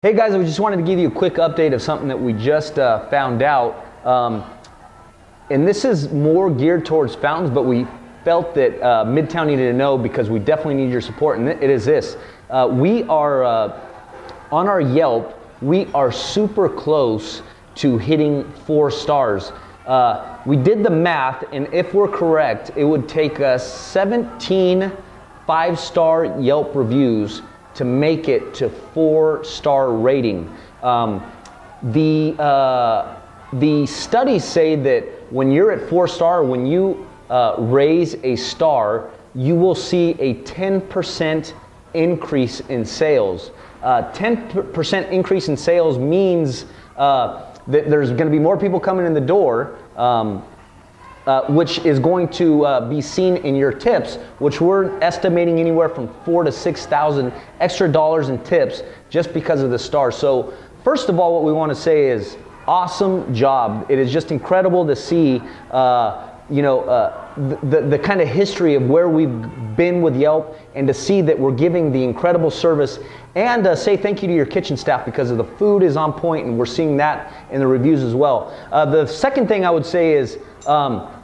Hey guys, I just wanted to give you a quick update of something that we just found out. And this is more geared towards fountains, but we felt that Midtown needed to know because we definitely need your support, and it is this. We are, on our Yelp, we are super close to hitting 4 stars. We did the math, and if we're correct, it would take us 17 5-star Yelp reviews to make it to 4-star rating. The studies say that when you're at 4-star, when you raise a star, you will see a 10% increase in sales. 10% increase in sales means that there's going to be more people coming in the door, which is going to be seen in your tips, which we're estimating anywhere from $4,000 to $6,000 extra dollars in tips just because of the star. So first of all, what we want to say is awesome job. It is just incredible to see the kind of history of where we've been with Yelp, and to see that we're giving the incredible service, and say thank you to your kitchen staff because of the food is on point, and we're seeing that in the reviews as well. The second thing I would say is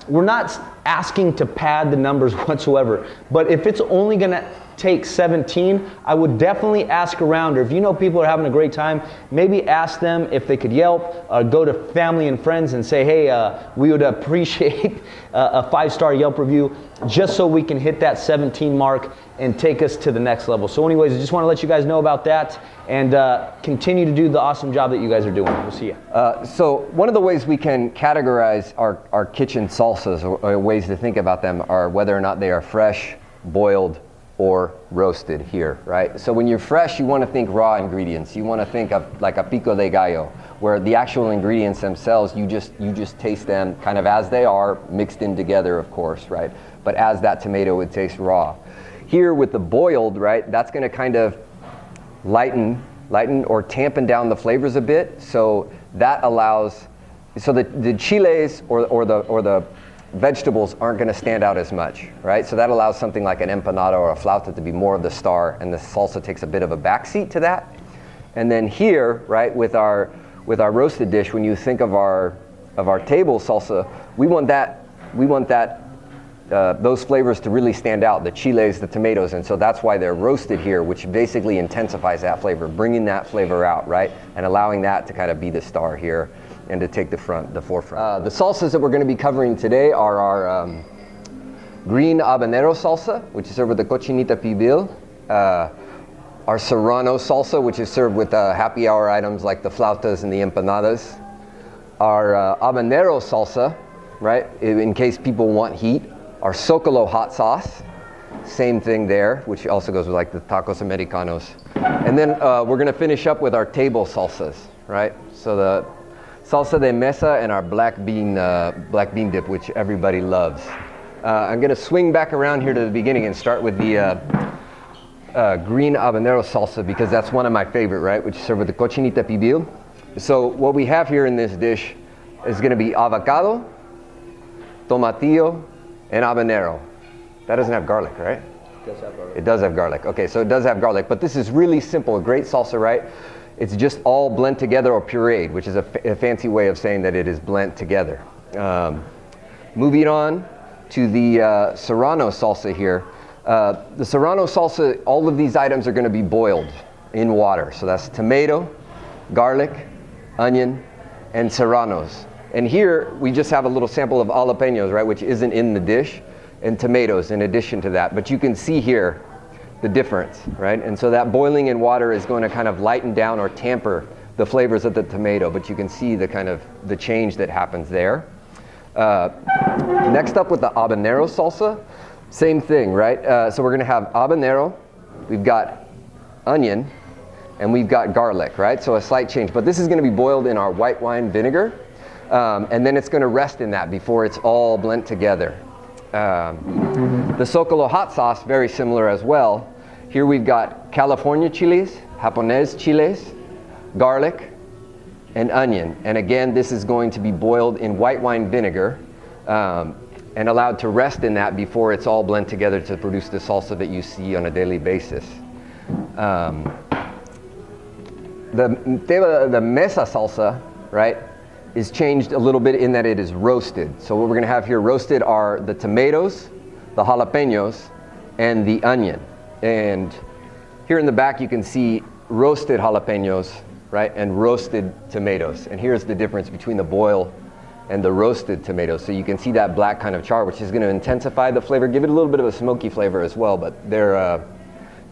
we're not asking to pad the numbers whatsoever, but if it's only going to take 17, I would definitely ask around, or if you know people are having a great time, maybe ask them if they could Yelp, go to family and friends and say, hey, we would appreciate a 5-star Yelp review just so we can hit that 17 mark and take us to the next level. So anyways, I just want to let you guys know about that, and continue to do the awesome job that you guys are doing. We'll see you. So one of the ways we can categorize our kitchen salsas, or ways to think about them, are whether or not they are fresh, boiled, or roasted here, right? So when you're fresh, you want to think raw ingredients. You want to think of like a pico de gallo, where the actual ingredients themselves, you just taste them kind of as they are, mixed in together, of course, right? But as that tomato would taste raw. Here with the boiled, right, that's going to kind of lighten or tampen down the flavors a bit. So that allows, so the chiles or the vegetables aren't going to stand out as much, right? So that allows something like an empanada or a flauta to be more of the star, and the salsa takes a bit of a backseat to that. And then here, right, with our roasted dish, when you think of our table salsa, we want those flavors to really stand out, the chiles, the tomatoes, and so that's why they're roasted here, which basically intensifies that flavor, bringing that flavor out, right, and allowing that to kind of be the star here and to take the forefront. The salsas that we're going to be covering today are our green habanero salsa, which is served with the cochinita pibil, our serrano salsa, which is served with happy hour items like the flautas and the empanadas, our habanero salsa, right, in case people want heat, our Zocalo hot sauce, same thing there, which also goes with like the tacos americanos. And then we're going to finish up with our table salsas, right? So the salsa de mesa and our black bean dip, which everybody loves. I'm going to swing back around here to the beginning and start with the green habanero salsa, because that's one of my favorite, right, which is served with the cochinita pibil. So what we have here in this dish is going to be avocado, tomatillo, and habanero. That doesn't have garlic, right? It does have garlic. It does have garlic. Okay, so it does have garlic, but this is really simple, a great salsa, right? It's just all blend together or pureed, which is a fancy way of saying that it is blend together. Moving on to the serrano salsa here. The serrano salsa, all of these items are going to be boiled in water. So that's tomato, garlic, onion, and serranos. And here we just have a little sample of jalapenos, right, which isn't in the dish, and tomatoes in addition to that. But you can see here the difference, right? And so that boiling in water is going to kind of lighten down or tamper the flavors of the tomato, but you can see the kind of the change that happens there. Next up with the habanero salsa, same thing, right? So we're going to have habanero, we've got onion, and we've got garlic, right? So a slight change, but this is going to be boiled in our white wine vinegar, and then it's going to rest in that before it's all blend together. The Zocalo hot sauce, very similar as well. Here we've got California chilies, Japonese chiles, garlic, and onion. And again, this is going to be boiled in white wine vinegar and allowed to rest in that before it's all blend together to produce the salsa that you see on a daily basis. the mesa salsa, right, is changed a little bit in that it is roasted. So what we're going to have here roasted are the tomatoes, the jalapenos, and the onion. And here in the back you can see roasted jalapenos, right, and roasted tomatoes. And here's the difference between the boil and the roasted tomatoes. So you can see that black kind of char, which is going to intensify the flavor, give it a little bit of a smoky flavor as well, but they're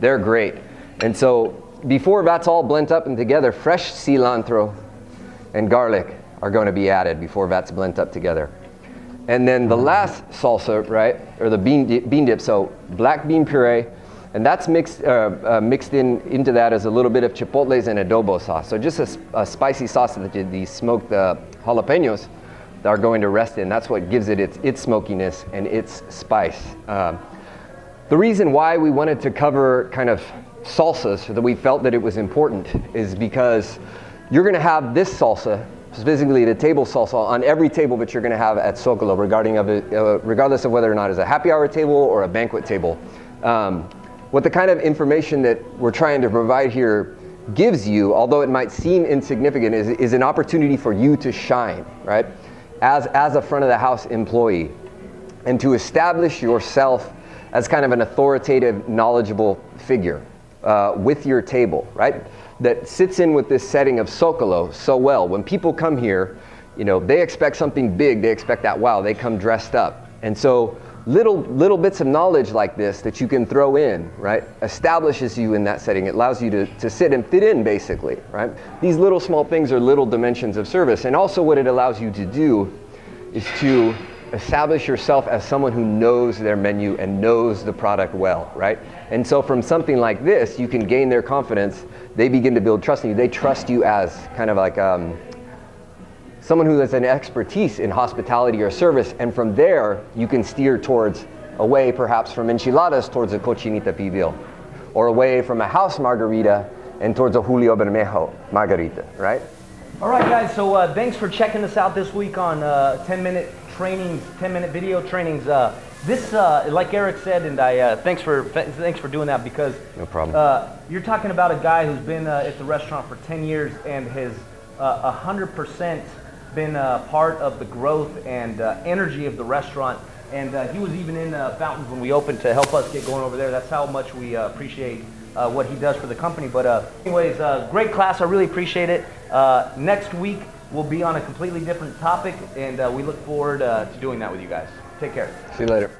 great. And so before that's all blended up and together, fresh cilantro and garlic are going to be added before that's blended up together. And then the last salsa, right, or the bean dip, so black bean puree, and that's mixed into that as a little bit of chipotles and adobo sauce. So just a spicy sauce that these smoked jalapenos are going to rest in. That's what gives it its smokiness and its spice. The reason why we wanted to cover kind of salsas, so that we felt that it was important, is because you're going to have this salsa, specifically the table salsa, on every table that you're going to have at Zocalo, regardless of whether or not it's a happy hour table or a banquet table. What the kind of information that we're trying to provide here gives you, although it might seem insignificant, is an opportunity for you to shine, right? As a front of the house employee, and to establish yourself as kind of an authoritative, knowledgeable figure with your table, right? That sits in with this setting of Zocalo so well. When people come here, you know, they expect something big, they expect that wow, they come dressed up. And so little bits of knowledge like this that you can throw in, right, establishes you in that setting. It allows you to sit and fit in, basically, right? These little small things are little dimensions of service. And also what it allows you to do is to establish yourself as someone who knows their menu and knows the product well, right? And so from something like this, you can gain their confidence. They begin to build trust in you. They trust you as kind of like someone who has an expertise in hospitality or service, and from there, you can steer towards, away perhaps from enchiladas towards a cochinita pibil, or away from a house margarita and towards a Julio Bermejo margarita, right? All right, guys, so thanks for checking us out this week on 10-minute trainings, 10-minute video trainings. This, like Eric said, and thanks for doing that, because no problem. You're talking about a guy who's been at the restaurant for 10 years and has 100% been part of the growth and energy of the restaurant. And he was even in Fountains when we opened to help us get going over there. That's how much we appreciate what he does for the company. But anyways, great class. I really appreciate it. Next week, we'll be on a completely different topic, and we look forward to doing that with you guys. Take care. See you later.